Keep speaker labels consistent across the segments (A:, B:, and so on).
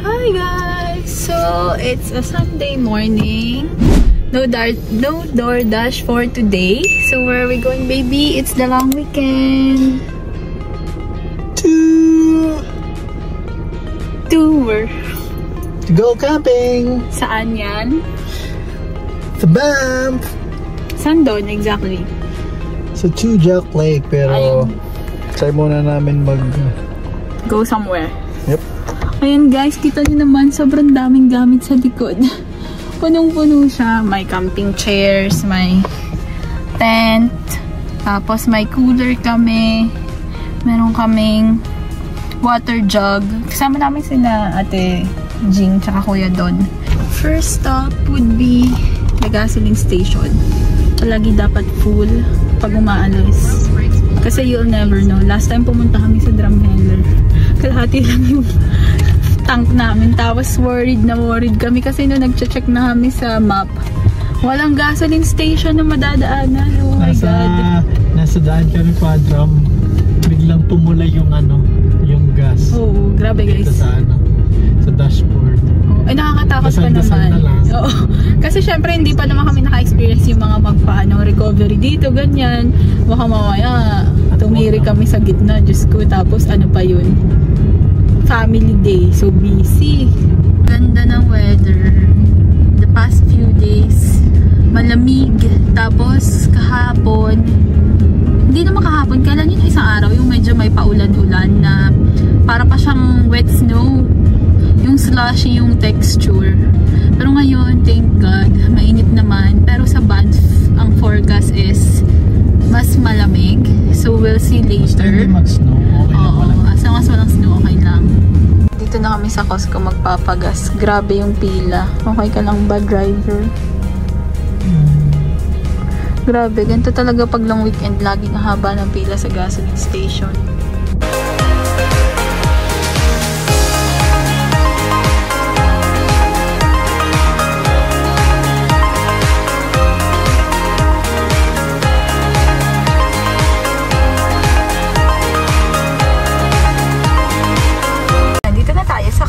A: Hi guys! So, it's a Sunday morning. No DoorDash for today. So, where are we going, baby? It's the long weekend. Tour.
B: To go camping.
A: Saan yan?
B: Sa Banff.
A: Saan doon exactly?
B: Sa Chujak Lake. Pero, try muna namin
A: go somewhere.
B: Yep.
A: Ayan guys, kita nyo naman, sobrang daming gamit sa likod. Punong-puno siya. May camping chairs, may tent, tapos may cooler kami. Meron kaming water jug. Kasama namin sila Ate Jing tsaka Kuya Don. First stop would be the gasoline station. Palagi dapat full pag umaalis. Kasi you'll never know. Last time pumunta kami sa Drumheller, kalahati lang yung tank namin. Tapos worried kami kasi nung nag-check na kami sa map, walang gasoline station na madadaanan. Oh my God.
B: Nasa daan kami pa drum. Biglang tumulay yung yung gas.
A: Oo, grabe guys.
B: Sa dashboard.
A: Ay, nakakatakot pa naman. Oo. Kasi syempre hindi pa naman kami naka-experience yung mga recovery dito, ganyan. Baka mamaya tumiri kami sa gitna, Diyos ko. Tapos ano pa yun? Family day, so busy. Ganda ng weather the past few days. Malamig. Tapos kahapon, hindi naman kahapon, kailan yun isang araw yung medyo may paulan-ulan na para pa siyang wet snow, yung slushy yung texture. Pero ngayon, thank God, mainit naman. Pero sa Banff, ang forecast is mas malamig. So we'll see later.
B: Mag-snow, okay lang pala.
A: As long as walang snow, okay lang. Dito na kami sa Costco magpapagas. Grabe yung pila. Okay ka lang ba, driver? Grabe, ganito talaga pag long weekend. Laging haba ng pila sa gasoline station.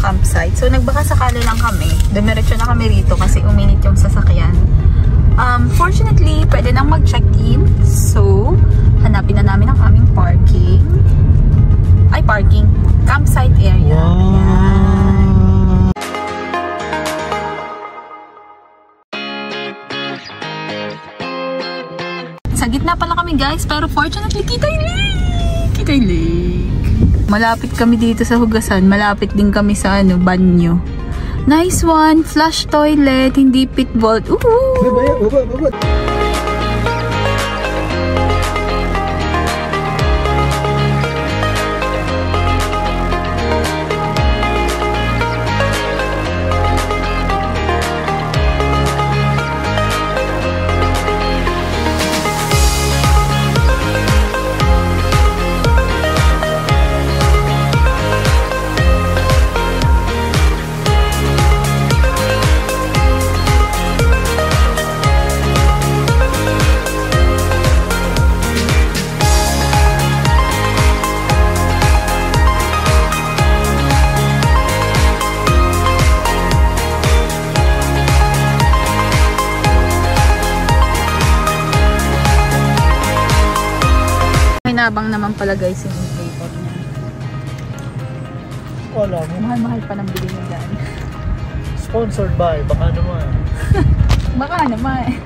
A: Campsite. So, nagbaka sakali lang kami. Dumiretso na kami rito kasi uminit yung sasakyan. Fortunately, pwede nang mag-check-in. So, hanapin na namin ang aming parking. Campsite area. Wow. Sa gitna pala kami guys, pero fortunately, kita yung lake. Malapit kami dito sa hugasan. Malapit din kami sa banyo. Nice one! Flush toilet, hindi pit vault. Baba. Nabang naman pala guys yung paper niya.
B: Wala mo.
A: Mahal-mahal pa ng bili niya dyan.
B: Sponsored by, baka naman.
A: Baka naman.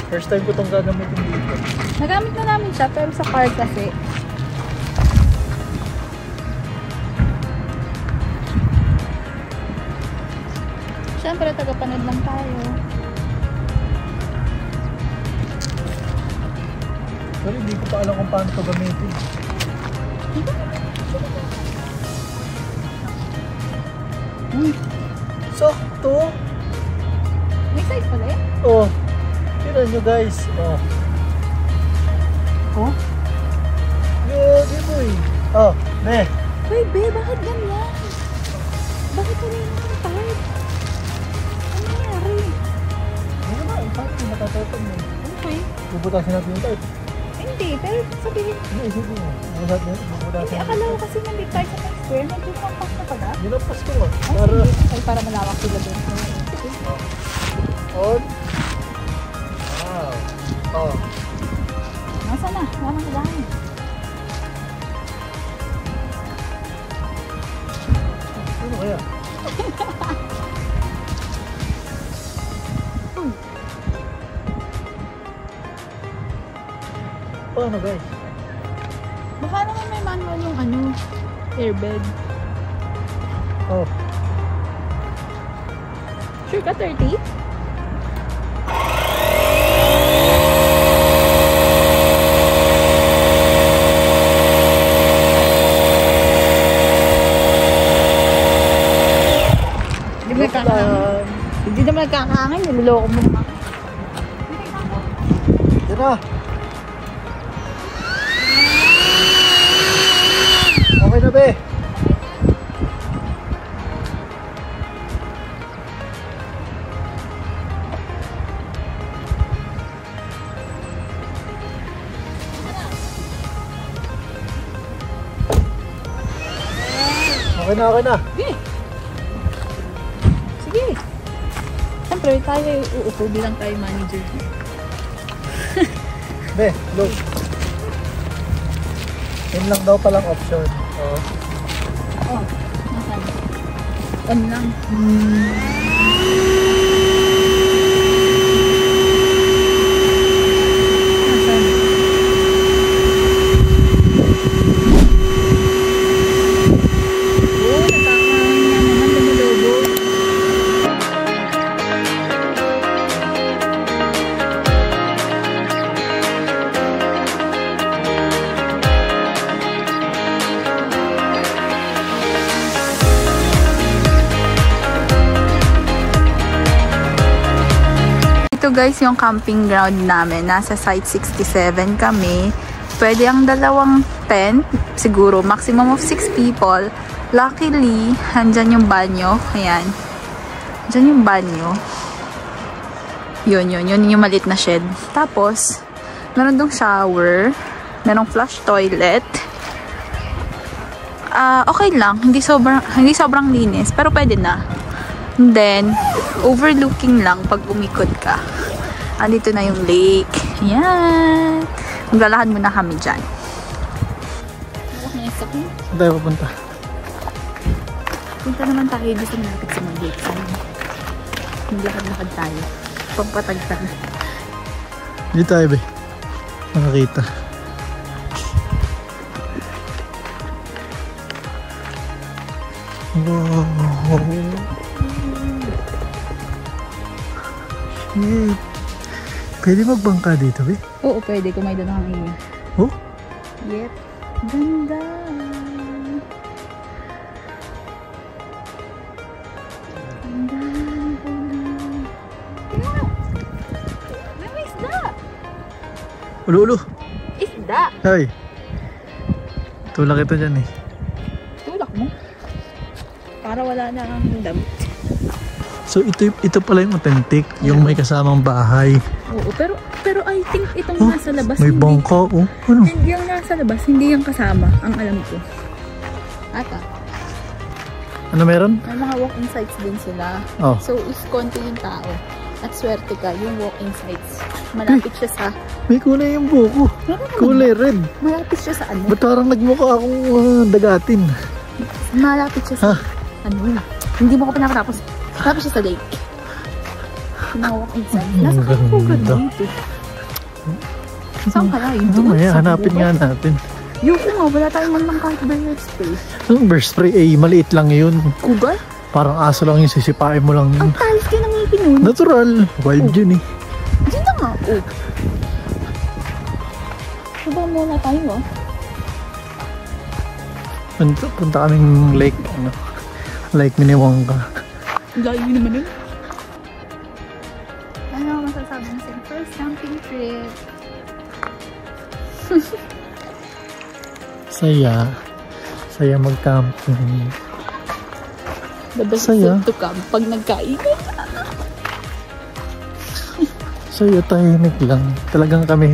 B: First time ko itong gagamitin dito.
A: Nagamit na namin siya pero sa car kasi. Siyempre tagapanood lang tayo.
B: Pero hindi ko pa alam kung paano ito gamitin. Sakto!
A: May size pala eh?
B: Oh! Tignan nyo guys! Oh!
A: Oh?
B: Good boy! Oh! Ne!
A: Wait be, bakit ganyan? Bakit ito rin yung tart? Ano nangyari?
B: Ano naman? Paano yung natatotong mo?
A: Okay.
B: Bubutasin natin yung tart.
A: Hindi, pero sabihin.
B: Hindi, isipin mo. Bubutasin
A: Hindi, akala ko kasi nandito tayo sa Square, may pinampas na pala.
B: Ginampas ko nga.
A: Para malawak sila doon.
B: On. Wow. Oh.
A: Nasa na? Wala nang kailangan.
B: Ano kaya? Paano guys?
A: Baka naman may manual yung ano, airbag.
B: Oh.
A: Sure ka 30? Hindi naman nagkakangin, niloloko mo naman.
B: Yan na. Okay na be. Okay na, okay na.
A: Sige. Sige. Siyempre, tayo uupo bilang tayo manager.
B: Be, look. Yun lang daw palang option. Oh.
A: Oh, nasan? On lang. Nasan? Oh, nakakangin na naman lumulobo. Ito guys yung camping ground namin. Nasa site 67 kami. Pwede ang dalawang tent. Siguro maximum of 6 people. Luckily, andyan yung banyo. Ayan. Andyan yung banyo. Yun yung maliit na shed. Tapos, meron dong shower. Merong flush toilet. Okay lang. Hindi sobrang linis. Pero pwede na. And then, overlooking lang pag umikot ka. Andito na yung lake. Ayan. Maglalakad muna kami dyan.
B: Saan tayo pupunta?
A: Punta naman tayo dito malapit sa mag-lake. Maglakad-lakad tayo. Pampatagtan.
B: Dito tayo be. Nakakita. Wow. Shit. Pwede magbangka dito be?
A: Oo, pwede. Kung may doon ang iyo.
B: Oh?
A: Yep. Ganda. Ganda. May isda.
B: Ulo-ulo.
A: Isda.
B: Ay. Tulak ito dyan eh.
A: Tulak mo. Para wala na ang damit.
B: So ito pala yung authentic, yung may kasamang bahay.
A: Oo, pero I think itong nasa labas
B: may bangka, oh. Ano?
A: Hindi yung nasa labas, hindi yung kasama, ang alam ko. Ata.
B: Ano meron?
A: May mga walk-in sites din sila.
B: Oh.
A: So, if konti yung tao, at swerte ka, yung walk-in sites, malapit siya sa...
B: May kulay yung buko. Kulay red.
A: Malapit siya sa ano?
B: Ba't parang nagmukha akong dagatin?
A: Malapit siya sa... Ano? Hindi mo ko pinapatapos. Malapit siya sa lake. Yung mga walk-in sites. Nasa kapugan dito. Saan kaya yun?
B: Mamaya, hanapin nga natin.
A: Yung nga, wala tayong man lang kahit bear spray.
B: Yung bear spray, maliit lang yun.
A: Kugal?
B: Parang aso lang yung sisipain mo lang yun.
A: Ang talis kayo ng ngipin nun.
B: Natural. Wild yun eh.
A: Diyan na nga. Oh. Sabang muna tayo ah.
B: Punta kaming lake. Lake Minnewanka.
A: Layo naman nun. Ano masasabi mo sa first camping trip?
B: Saya mag-camping.
A: The best
B: Saya.
A: food to come pag nagkainan.
B: Saya, tahimik lang. Talagang kami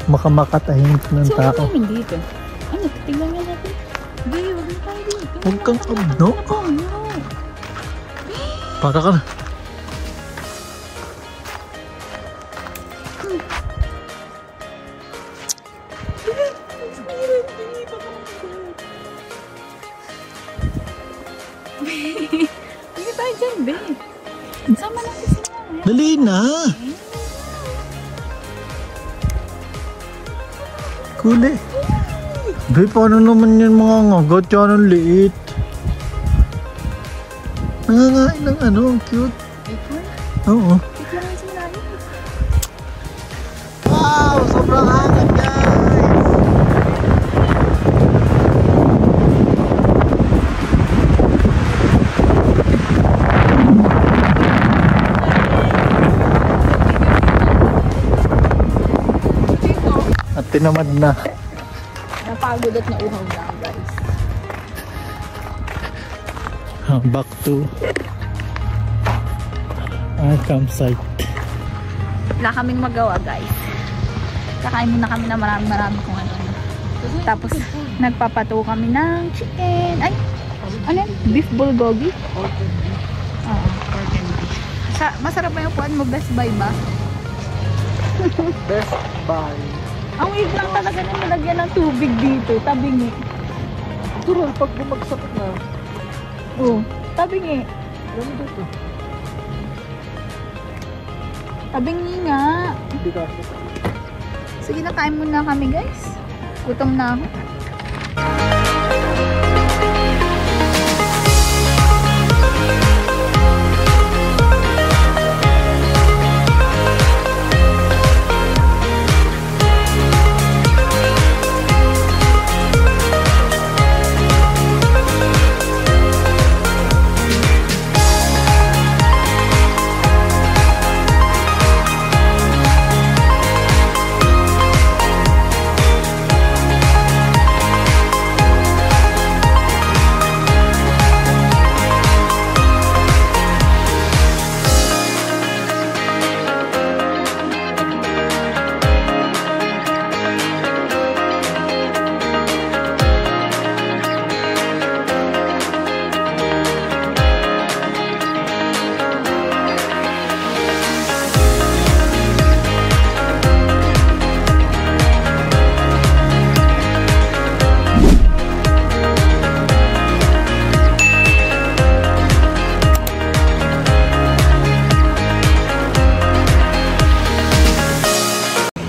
B: makamakatahimik ng
A: So,
B: tao.
A: ano namin dito? Ano, tignan nga natin. Hindi, huwag na tayo dito.
B: Huwag kang abno.
A: Oh no.
B: Para ka na.
A: Hindi tayo dyan, be. Sama natin sila.
B: Dali na. Kuli. Be, paano naman yan mga ngagat? Yan ang liit. Nangangain ng ano, ang cute. Oo. Wow, sobrang hangat guys. At tinamad na.
A: Napagod at nauhaw na, guys.
B: Back to our campsite.
A: Wala kaming magawa, guys. Kakain muna kami na marami kung ano. Tapos, nagpapato kami ng chicken. Ay, ano yan? Beef bulgogi? Oo, pork and beef. Masarap ba yung puan mo? Best Buy ba?
B: Best Buy.
A: Ang weird lang talaga na nalagyan ng tubig dito. Tabingi.
B: Tural, pag bumagsak na.
A: Oo, tabingi.
B: Ano dito?
A: Tabingi nga.
B: Hindi ka.
A: Sige na, kain muna kami, guys. Gutom na ako.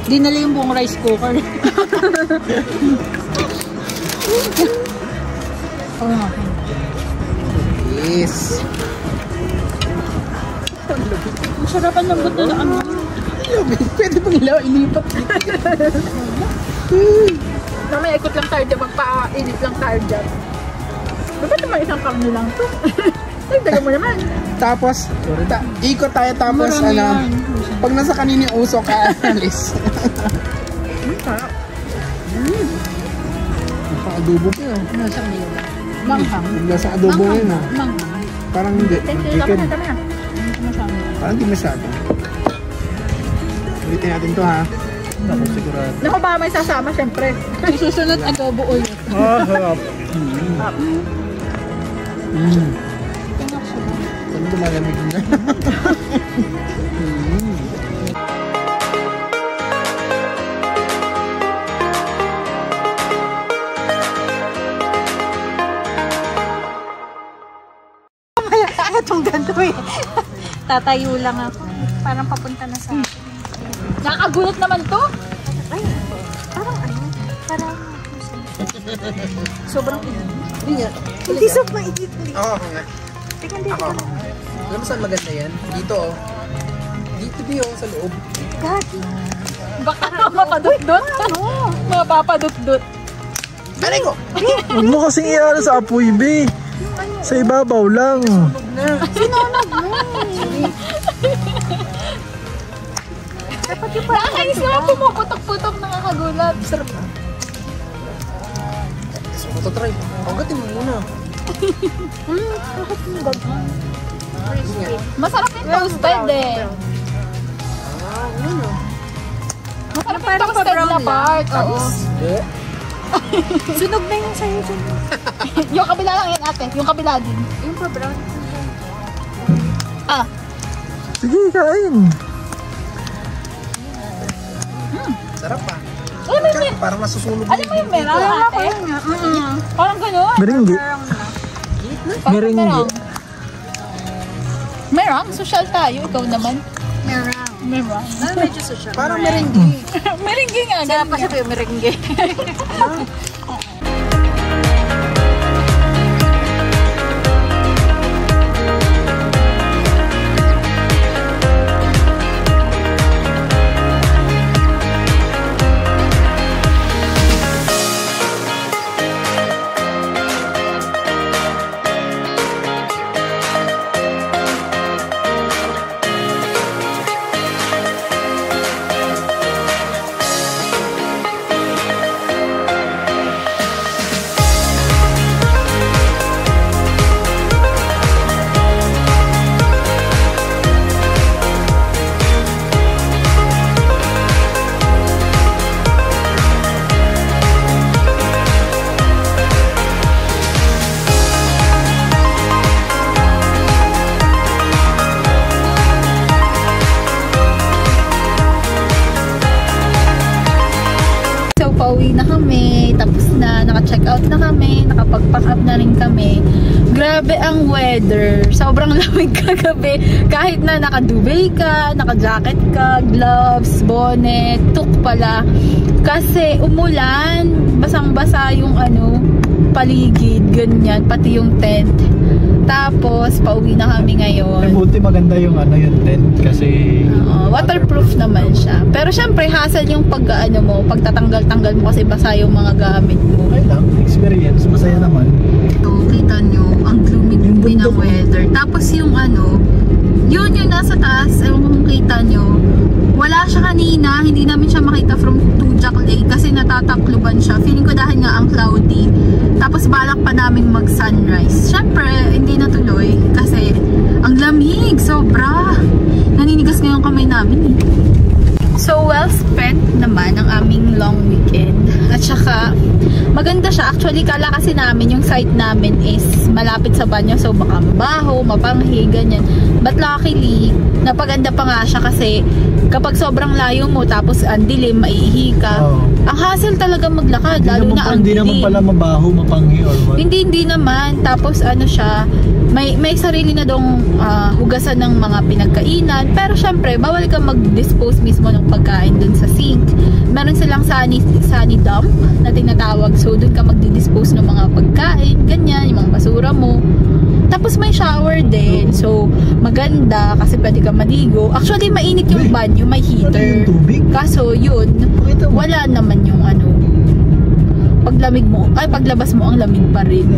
A: Dinala yung buong rice cooker. Oh,
B: Yes.
A: masarapan ng buto na ano.
B: Pwede bang ilipat?
A: Namay ikot lang tayo dyan, magpa-init lang tayo dyan. Ba't naman isang karne lang to? Nagdaga mo naman.
C: Tapos, ikot tayo tapos
A: Marami
C: ano,
A: yan.
C: pag nasa kanini usok ka, alis. Nasa-adobo ko yun.
A: Nasa ngayon. Manghang.
C: Nasa adobo yun ah.
A: Manghang.
C: Parang hindi. Chicken.
A: Tama na.
C: Parang hindi masyado. Ulitin natin to ha.
B: Ako sigurado.
A: Naku ba may sasama syempre. Susunod adobo ulit.
B: Harap.
C: Saan lumalamig na?
A: Itong ganito eh. Tatayo lang ako. Parang papunta na sa akin. Nakakagulat naman to. Ay, parang ano? Parang sobrang
C: Hindi nga.
A: hindi sobrang init.
C: Oo, nga.
A: Tingnan dito.
C: Alam mo saan maganda yan? Dito oh. Dito di oh, sa loob.
A: Gagi. Baka mapadut-dut. Ano? Mapapadut-dut.
C: Aray ko!
B: Huwag mo kasing iyan sa apoy, be. Sa ibabaw lang.
A: Sinunod mo. Dapat yung parang nakakainis naman pumuputok-putok, nakakagulat. Sarap ba?
C: So, matotry. Pagatin mo muna.
A: Bakit yung gagawin? Masarap yung toasted eh.
C: Ah, ano?
A: Masarap yung toasted na part. Oo. Sunog na yung sa'yo. Yung kabila lang yan ate. Yung kabila din.
D: Yung pa brown.
A: Ah.
B: Sige, kain.
C: Sarap pa.
A: Alam mo yung
C: Parang nasusunog.
A: Alam mo yung merang ate? Parang gano'n.
B: Merengue. Merengue.
A: Merang? Social tayo. Ikaw naman.
D: Merang.
A: Merang.
D: Medyo social.
C: Parang merengue.
A: Merengue nga.
D: Kaya pa siya yung merengue.
A: Pauwi na kami, tapos na, naka-check out na kami, nakapag-pack up na rin kami. Grabe ang weather, sobrang lamig kagabi. Kahit na naka-duvet ka, naka-jacket ka, gloves, bonnet, tuk pala. Kasi umulan, basang-basa yung paligid, ganyan, pati yung tent. Tapos, pauwi na kami ngayon.
B: Buti maganda yung yung tent kasi
A: waterproof naman siya. Pero syempre, hassle yung pagtatanggal-tanggal mo kasi basa yung mga gamit mo.
B: Okay lang, experience, masaya naman.
A: Ito, kita nyo, ang gloomy ng weather. Tapos yung yun yung nasa taas, ewan kung kita nyo, wala siya kanina, hindi namin siya makita from Tujak Lake kasi natatakluban siya. Feeling ko dahil nga ang cloudy. Tapos balak pa namin mag-sunrise. Syempre, hindi natuloy kasi ang lamig, sobra. Naninigas nga yung kamay namin eh. So, well spent naman ang aming long weekend. At saka, maganda siya. Actually, kala kasi namin yung site namin is malapit sa banyo. So, baka mabaho, mapanghi, ganyan. But luckily, napaganda pa nga siya kasi kapag sobrang layo mo tapos ang dilim, maiihi ka. Ang hassle talaga maglakad. Lalo na ang dilim.
B: Hindi naman pala mabaho, mapanghi or what?
A: Hindi naman. Tapos siya, may sarili na dong hugasan ng mga pinagkainan. Pero syempre, bawal ka mag-dispose mismo ng pagkain dun sa sink. Meron silang sunny dump na tinatawag. So, dun ka magdi-dispose ng mga pagkain, ganyan, yung mga basura mo. Tapos may shower din. So, maganda kasi pwede ka maligo. Actually, mainit yung banyo, may heater. Kaso, yun, wala naman yung paglabas mo, ang lamig pa rin.